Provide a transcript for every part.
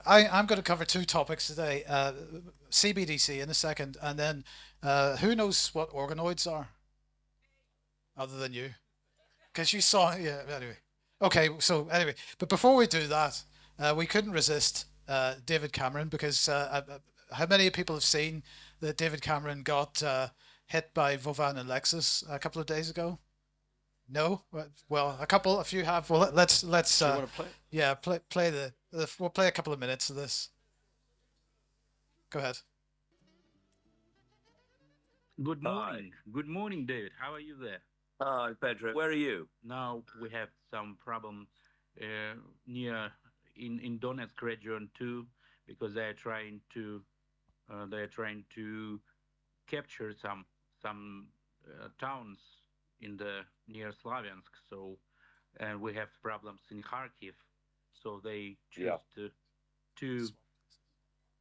I'm going to cover two topics today, CBDC in a second, and then who knows what organoids are other than you? Because you saw, yeah, anyway. Okay, so anyway, but before we do that, we couldn't resist David Cameron because how many people have seen that David Cameron got hit by Vovan and Lexus a couple of days ago? No? Well, a few have. Well, let's Do you want to play? yeah, play we'll play a couple of minutes of this. Go ahead. Good Hi. morning. Good morning, David. How are you there? Hi, Pedro. Where are you? Now we have some problem uh, near in Donetsk region too, because they are trying to capture some towns in the near Slaviansk. So and we have problems in Kharkiv. So they Yeah. choose to two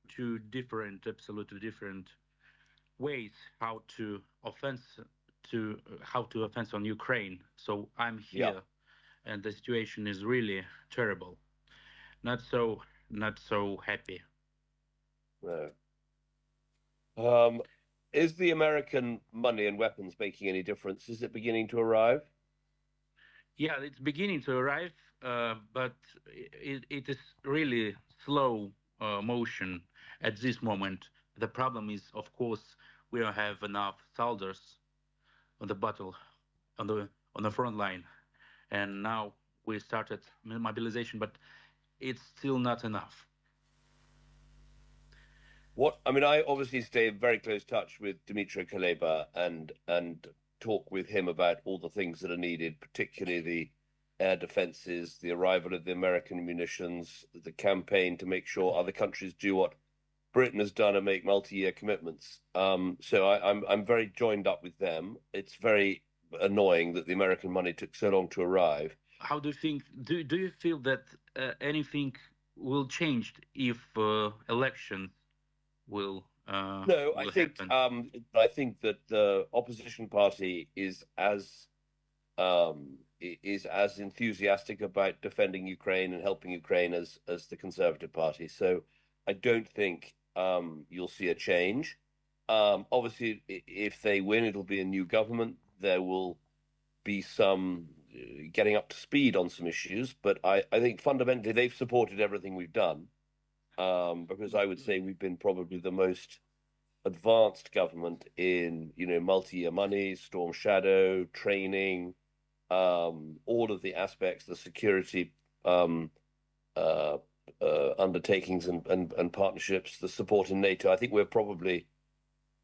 two different, absolutely different ways how to offense on Ukraine. So I'm Yeah. here, and the situation is really terrible. Not so not so happy. No. Um, is the American money and weapons making any difference? Is it beginning to arrive? Yeah, it's beginning to arrive, but it is really slow motion at this moment. The problem is, of course, we don't have enough soldiers on the battle on the front line, and now we started mobilization, but it's still not enough. What I mean, I obviously stay in very close touch with Dmitry Kuleba and talk with him about all the things that are needed, particularly the air defenses, the arrival of the American munitions, the campaign to make sure other countries do what Britain has done and make multi-year commitments. So I'm very joined up with them. It's very annoying that the American money took so long to arrive. How do you think? Do you feel that anything will change if elections No, will happen? I think that the opposition party is as enthusiastic about defending Ukraine and helping Ukraine as the Conservative Party. So I don't think you'll see a change. Obviously, if they win, it'll be a new government. There will be some getting up to speed on some issues, but I think fundamentally they've supported everything we've done, because I would say we've been probably the most advanced government in multi-year money, storm shadow, training, all of the aspects, the security um, uh, undertakings and partnerships, the support in NATO. I think we're probably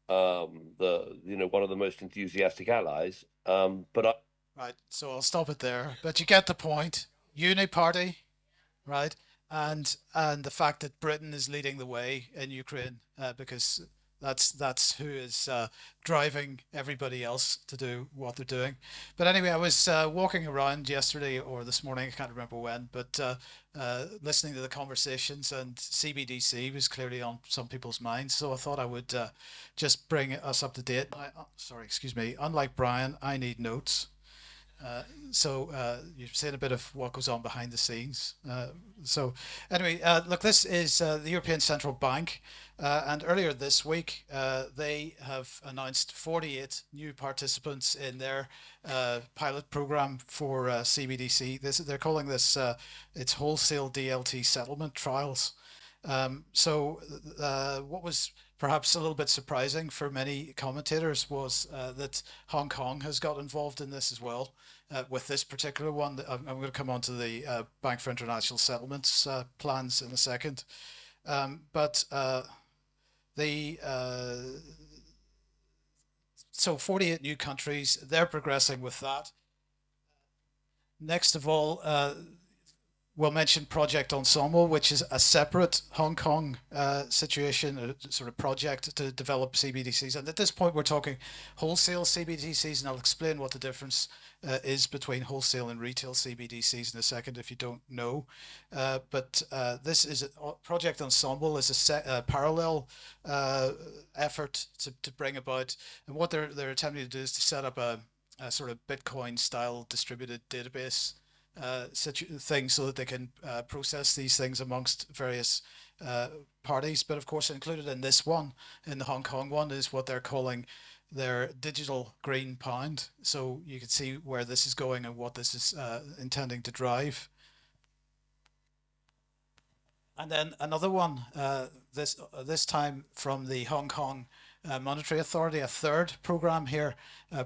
the one of the most enthusiastic allies. But Right. So I'll stop it there. But you get the point. Uni party, right? And the fact that Britain is leading the way in Ukraine, because that's who is driving everybody else to do what they're doing. But anyway, I was walking around yesterday or this morning, I can't remember when, but listening to the conversations, and CBDC was clearly on some people's minds. So I thought I would just bring us up to date. Sorry, excuse me. Unlike Brian, I need notes. So you've seen a bit of what goes on behind the scenes. So anyway, look, this is the European Central Bank, and earlier this week they have announced 48 new participants in their pilot program for CBDC. They're calling this it's wholesale DLT settlement trials. What was perhaps a little bit surprising for many commentators was that Hong Kong has got involved in this as well, with this particular one. I'm going to come on to the Bank for International Settlements plans in a second. But the So 48 new countries, they're progressing with that. Next of all, we'll mention Project Ensemble, which is a separate Hong Kong situation, a sort of project to develop CBDCs. And at this point, we're talking wholesale CBDCs, and I'll explain what the difference is between wholesale and retail CBDCs in a second if you don't know. But this is Project Ensemble is a parallel effort to bring about, and what they're attempting to do is to set up a sort of Bitcoin style distributed database such things so that they can process these things amongst various parties, but of course included in this one, in the Hong Kong one, is what they're calling their digital green pound. So you can see where this is going and what this is intending to drive. And then another one, this time from the Hong Kong Monetary Authority, a third program here,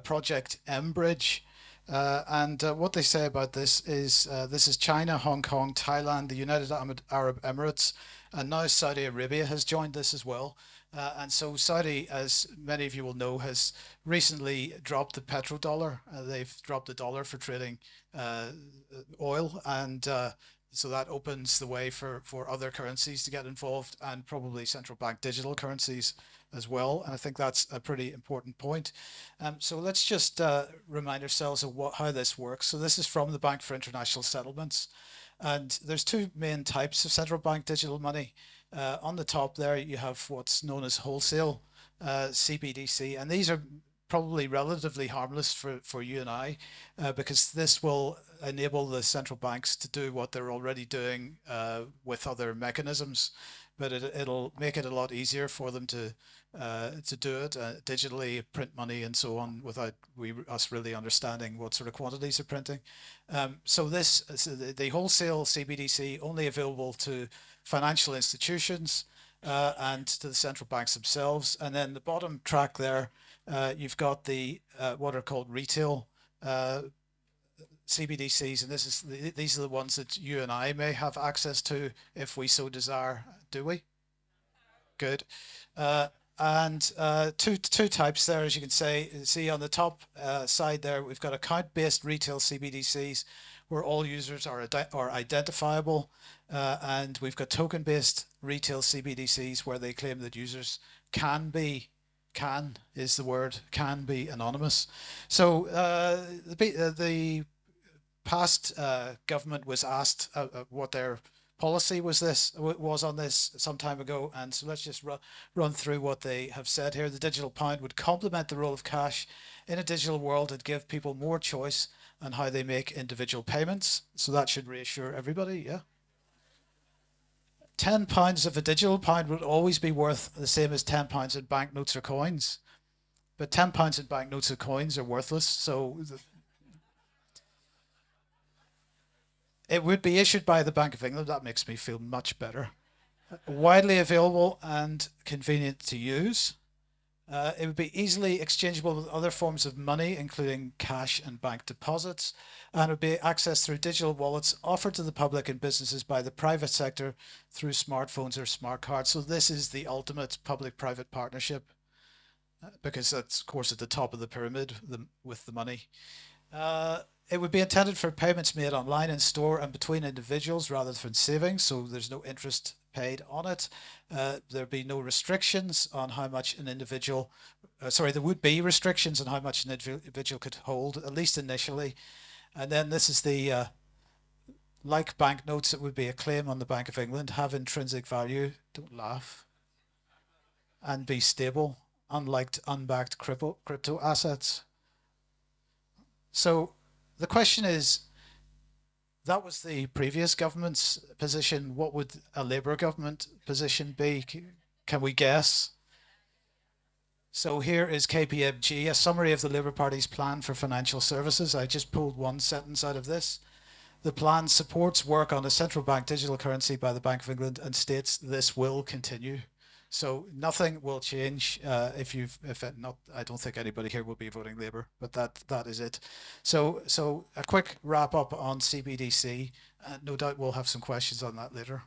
Project M-Bridge. And what they say about this is China, Hong Kong, Thailand, the United Arab Emirates, and now Saudi Arabia has joined this as well. And so Saudi, as many of you will know, has recently dropped the petrodollar. They've dropped the dollar for trading oil, and so that opens the way for other currencies to get involved, and probably central bank digital currencies as well. And I think that's a pretty important point. So let's just remind ourselves of how this works. So this is from the Bank for International Settlements. And there's two main types of central bank digital money. On the top there, you have what's known as wholesale CBDC. And these are probably relatively harmless for you and I, because this will enable the central banks to do what they're already doing with other mechanisms, but it'll make it a lot easier for them to do it digitally, print money and so on, without us really understanding what sort of quantities they're printing. So the wholesale CBDC only available to financial institutions and to the central banks themselves. And then the bottom track there, you've got the what are called retail CBDCs, and these are the ones that you and I may have access to if we so desire. Do we? Good. And two types there, as you can see on the top side there, we've got account-based retail CBDCs where all users are identifiable, and we've got token-based retail CBDCs where they claim that users can be anonymous. So the past government was asked what their policy was on this some time ago, and so let's just run through what they have said here. The digital pound would complement the role of cash in a digital world and give people more choice on how they make individual payments. So that should reassure everybody. Yeah. £10 of a digital pound would always be worth the same as £10 in banknotes or coins, but £10 in banknotes or coins are worthless. So it would be issued by the Bank of England. That makes me feel much better. Widely available and convenient to use. It would be easily exchangeable with other forms of money, including cash and bank deposits, and it would be accessed through digital wallets offered to the public and businesses by the private sector through smartphones or smart cards. So this is the ultimate public-private partnership, because that's, of course, at the top of the pyramid with the money. It would be intended for payments made online, in store, and between individuals rather than savings, so there's no interest paid on it. There'd be no restrictions on how much an individual, there would be restrictions on how much an individual could hold, at least initially. And then this is the, like banknotes, it would be a claim on the Bank of England, have intrinsic value, don't laugh, and be stable, unlike unbacked crypto assets. So the question is, that was the previous government's position. What would a Labour government position be? Can we guess? So here is KPMG, a summary of the Labour Party's plan for financial services. I just pulled one sentence out of this. The plan supports work on a central bank digital currency by the Bank of England and states this will continue. So nothing will change I don't think anybody here will be voting Labour, but that is it. So a quick wrap up on CBDC. No doubt we'll have some questions on that later.